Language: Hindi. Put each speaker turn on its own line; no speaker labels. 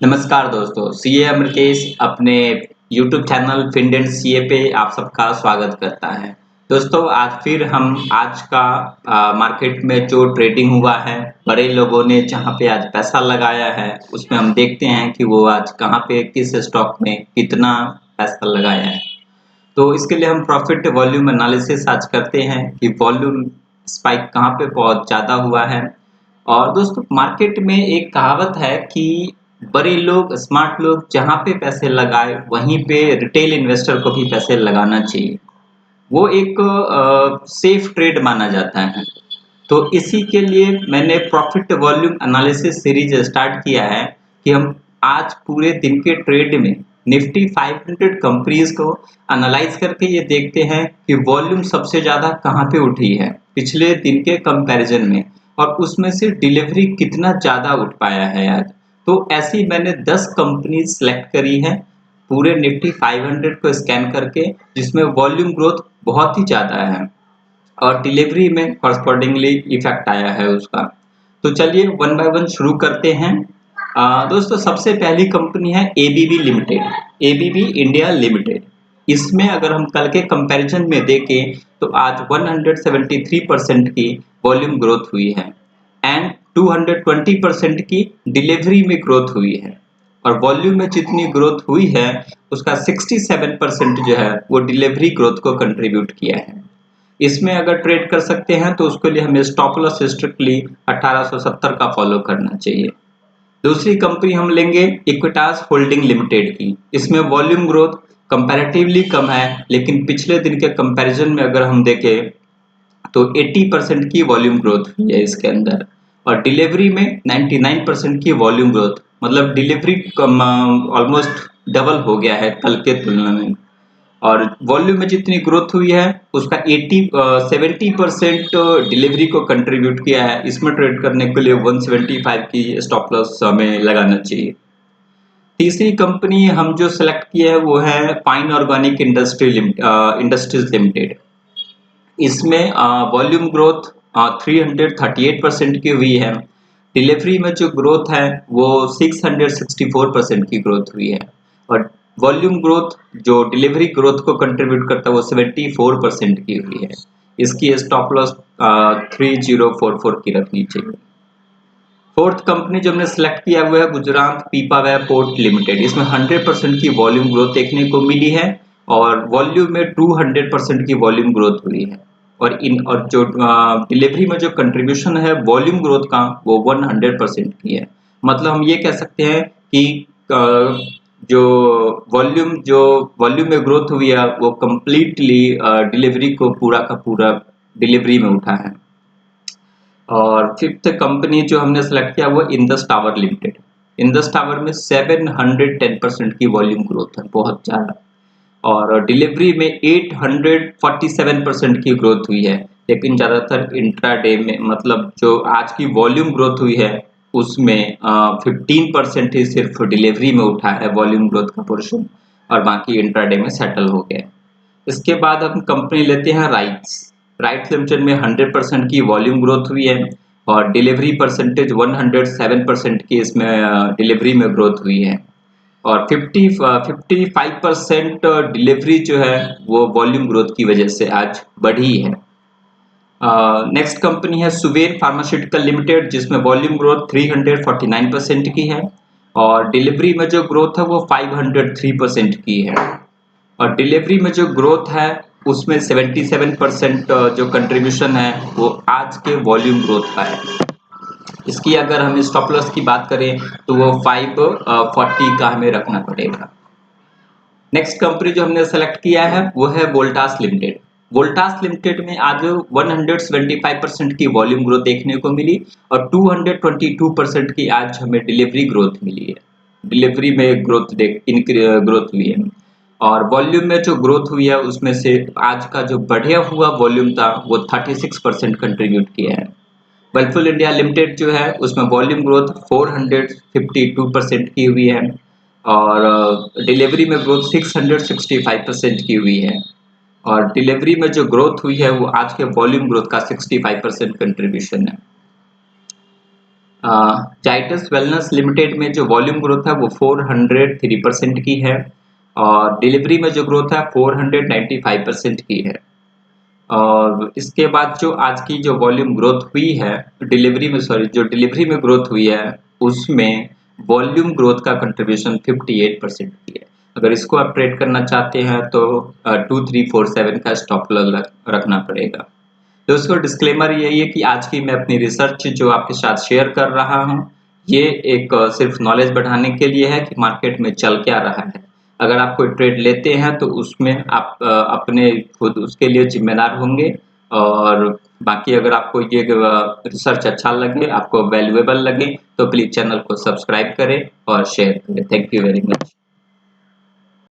नमस्कार दोस्तों, सीए अमरकेश अपने यूट्यूब चैनल फिनडेंट सीए पे आप सबका स्वागत करता है। दोस्तों आज फिर हम आज का मार्केट में जो ट्रेडिंग हुआ है, बड़े लोगों ने जहां पे आज पैसा लगाया है, उसमें हम देखते हैं कि वो आज कहां पे किस स्टॉक में कितना पैसा लगाया है। तो इसके लिए हम प्रॉफिट वॉल्यूम एनालिसिस आज करते हैं कि वॉल्यूम स्पाइक कहां पे बहुत ज़्यादा हुआ है। और दोस्तों मार्केट में एक कहावत है कि बड़े लोग स्मार्ट लोग जहां पे पैसे लगाए वहीं पे रिटेल इन्वेस्टर को भी पैसे लगाना चाहिए। वो एक सेफ ट्रेड माना जाता है। तो इसी के लिए मैंने profit volume analysis series start किया है कि हम आज पूरे दिन के ट्रेड में निफ्टी 500 कंपनीज को एनालाइज करके ये देखते हैं कि वॉल्यूम सबसे ज्यादा कहाँ पे उठी है पिछले दिन के कंपैरिजन में, और उसमें से डिलीवरी कितना ज्यादा उठ पाया है आज। तो ऐसी मैंने 10 कंपनी सेलेक्ट करी है पूरे निफ्टी 500 को स्कैन करके, जिसमें वॉल्यूम ग्रोथ बहुत ही ज्यादा है और डिलीवरी में कॉरस्पॉन्डिंगली इफेक्ट आया है उसका। तो चलिए वन बाय वन शुरू करते हैं। दोस्तों सबसे पहली कंपनी है ABB limited, ABB India limited. इसमें अगर हम कल के कंपैरिजन में देखें तो आज 173% की वॉल्यूम ग्रोथ हुई है एंड 220% की डिलीवरी में ग्रोथ हुई है। और वॉल्यूम में जितनी ग्रोथ हुई है उसका 67% जो है वो डिलीवरी ग्रोथ को कंट्रीब्यूट किया है। इसमें अगर ट्रेड कर सकते हैं तो उसके लिए हमें स्टॉप लॉस स्ट्रिक्टली 1870 का फॉलो करना चाहिए। दूसरी कंपनी हम लेंगे इक्विटास होल्डिंग लिमिटेड की। इसमें वॉल्यूम ग्रोथ कंपैरेटिवली कम है, लेकिन पिछले दिन के कंपैरिजन में अगर हम देखें तो 80% की वॉल्यूम ग्रोथ हुई है इसके अंदर। और डिलीवरी में 99% की वॉल्यूम ग्रोथ, मतलब डिलीवरी ऑलमोस्ट डबल हो गया है कल के तुलना में। और वॉल्यूम में जितनी ग्रोथ हुई है उसका 70% डिलीवरी को कंट्रीब्यूट किया है। इसमें ट्रेड करने के लिए 175 की स्टॉप लॉस हमें लगाना चाहिए। तीसरी कंपनी हम जो सेलेक्ट किया है वो है फाइन ऑर्गेनिक इंडस्ट्रीज लिमिटेड। इसमें वॉल्यूम ग्रोथ 338% की हुई है। डिलीवरी में जो ग्रोथ है वो 664% की ग्रोथ हुई है। और वॉल्यूम ग्रोथ जो डिलीवरी ग्रोथ को कंट्रीब्यूट करता है वो 74% की हुई है। इसकी स्टॉप लॉस 3044 की रखनी चाहिए। फोर्थ कंपनी जो हमने सेलेक्ट किया हुआ है गुजरात पीपावाव पोर्ट लिमिटेड। इसमें 100% की वॉल्यूम ग्रोथ देखने को मिली है और वॉल्यूम में 200% की वॉल्यूम ग्रोथ हुई है। और जो डिलीवरी में जो कंट्रीब्यूशन है वॉल्यूम ग्रोथ का वो 100% की है। मतलब हम ये कह सकते हैं कि जो वॉल्यूम में ग्रोथ हुई है वो कंप्लीटली डिलीवरी को पूरा का पूरा डिलीवरी में उठा है। और फिफ्थ कंपनी जो हमने सेलेक्ट किया वो Indus tower limited. Indus tower में 710% की वॉल्यूम ग्रोथ है, बहुत ज्यादा। और डिलीवरी में 847% की ग्रोथ हुई है। लेकिन ज्यादातर इंट्राडे में, मतलब जो आज की वॉल्यूम ग्रोथ हुई है उसमें 15% ही सिर्फ डिलीवरी में उठा है वॉल्यूम ग्रोथ का पोर्शन, और बाकी इंट्राडे में सेटल हो गया। इसके बाद हम कंपनी लेते हैं राइट्स। राइट्स लिमिटेड में 100% की वॉल्यूम ग्रोथ हुई है और डिलीवरी परसेंटेज 107% की इसमें डिलीवरी में ग्रोथ हुई है। और 55% डिलीवरी जो है वो वॉल्यूम ग्रोथ की वजह से आज बढ़ी है। नेक्स्ट कंपनी है सुवेन फार्मास्यूटिकल लिमिटेड, जिसमें वॉल्यूम ग्रोथ 349% की है और डिलीवरी में जो ग्रोथ है वो 503% की है। और डिलीवरी में जो ग्रोथ है उसमें 77% जो कंट्रीब्यूशन है वो आज के वॉल्यूम ग्रोथ का है। इसकी अगर हम स्टॉप लॉस की बात करें तो वो 540 का हमें रखना पड़ेगा। नेक्स्ट कंपनी जो हमने सेलेक्ट किया है वो है वोल्टास लिमिटेड। वोल्टास लिमिटेड में आज 175% की वॉल्यूम ग्रोथ देखने को मिली और 222% की आज हमें डिलीवरी ग्रोथ मिली है। डिलीवरी में ग्रोथ हुई है। और वॉल्यूम में जो ग्रोथ हुई है उसमें से आज का जो बढ़िया हुआ वॉल्यूम था वो 36% कंट्रीब्यूट किया है। वर्लपुल इंडिया लिमिटेड जो है उसमें वॉल्यूम ग्रोथ 452% की हुई है और डिलीवरी में ग्रोथ 665% की हुई है। और डिलीवरी में जो ग्रोथ हुई है वो आज के वॉल्यूम ग्रोथ का 65% कंट्रीब्यूशन है। जाइटस वेलनेस लिमिटेड में जो वॉल्यूम ग्रोथ है वो 403% की है और डिलीवरी में जो ग्रोथ है 495% की है। और इसके बाद जो आज की जो वॉल्यूम ग्रोथ हुई है जो डिलीवरी में ग्रोथ हुई है उसमें वॉल्यूम ग्रोथ का कंट्रीब्यूशन 58% की है। अगर इसको आप ट्रेड करना चाहते हैं तो 2347 का स्टॉप लॉस रखना पड़ेगा। दोस्तों डिस्क्लेमर यही है कि आज की मैं अपनी रिसर्च जो आपके साथ शेयर कर रहा हूँ ये एक सिर्फ नॉलेज बढ़ाने के लिए है कि मार्केट में चल क्या रहा है। अगर आप कोई ट्रेड लेते हैं तो उसमें आप अपने खुद उसके लिए जिम्मेदार होंगे। और बाकी अगर आपको ये रिसर्च अच्छा लगे, आपको वैल्यूएबल लगे तो प्लीज चैनल को सब्सक्राइब करें और शेयर करें। Thank you very much.